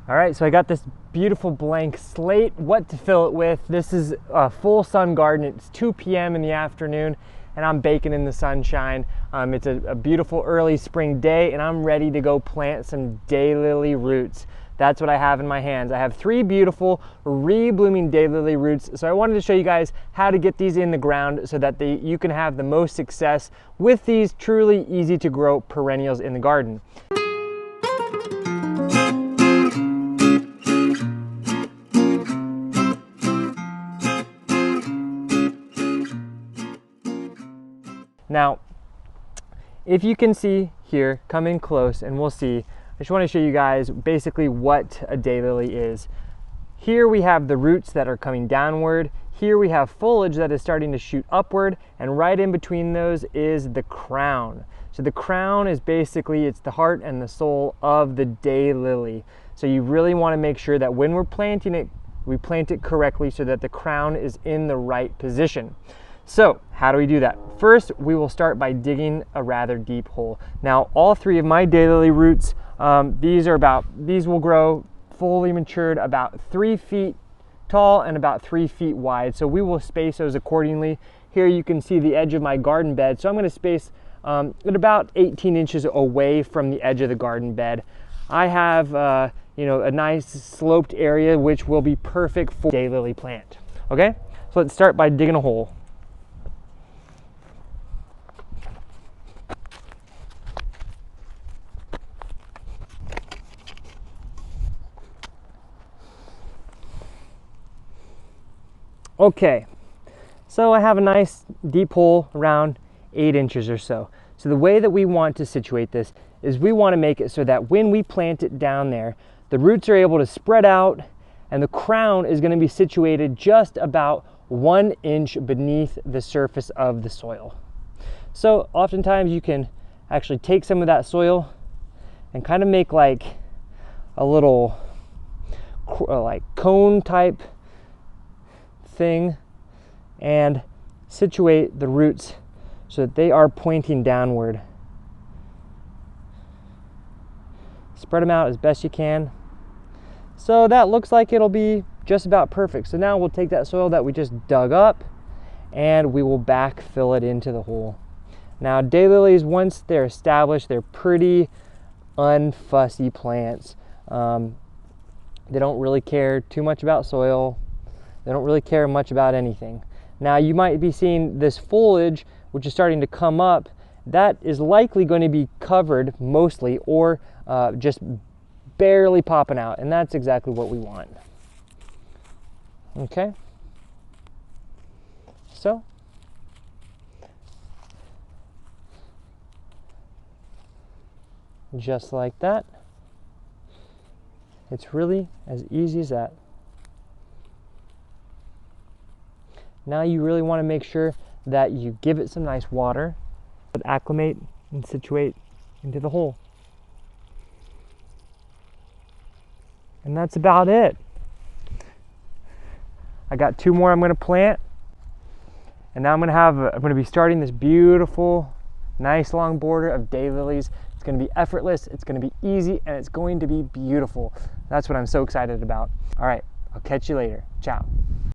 All right, so I got this beautiful blank slate, what to fill it with. This is a full sun garden. It's 2 p.m. in the afternoon and I'm baking in the sunshine. It's a beautiful early spring day and I'm ready to go plant some daylily roots. That's what I have in my hands. I have 3 beautiful re-blooming daylily roots. So I wanted to show you guys how to get these in the ground so that you can have the most success with these truly easy to grow perennials in the garden. Now, if you can see here, come in close and we'll see. I just want to show you guys basically what a daylily is. Here we have the roots that are coming downward. Here we have foliage that is starting to shoot upward, and right in between those is the crown. So the crown is basically, it's the heart and the soul of the daylily. So you really want to make sure that when we're planting it, we plant it correctly so that the crown is in the right position. So how do we do that? First, we will start by digging a rather deep hole. Now, all 3 of my daylily roots, these will grow fully matured about 3 feet tall and about 3 feet wide. So we will space those accordingly. Here you can see the edge of my garden bed. So I'm going to space at about 18 inches away from the edge of the garden bed. I have a nice sloped area which will be perfect for daylily plant. Okay, so let's start by digging a hole. Okay, so I have a nice deep hole around 8 inches or so. So the way that we want to situate this is we want to make it so that when we plant it down there, the roots are able to spread out and the crown is going to be situated just about 1 inch beneath the surface of the soil. So oftentimes you can actually take some of that soil and kind of make like a little like cone type thing and situate the roots so that they are pointing downward. Spread them out as best you can. So that looks like it'll be just about perfect. So now we'll take that soil that we just dug up and we will backfill it into the hole. Now daylilies, once they're established, they're pretty unfussy plants. They don't really care too much about soil. They don't really care much about anything. Now you might be seeing this foliage which is starting to come up. That is likely going to be covered mostly or just barely popping out, and that's exactly what we want. Okay, so just like that. It's really as easy as that. Now you really want to make sure that you give it some nice water, but acclimate and situate into the hole. And that's about it. I got 2 more I'm going to plant, and now I'm going to be starting this beautiful, nice long border of daylilies. It's going to be effortless, it's going to be easy, and it's going to be beautiful. That's what I'm so excited about. All right, I'll catch you later. Ciao.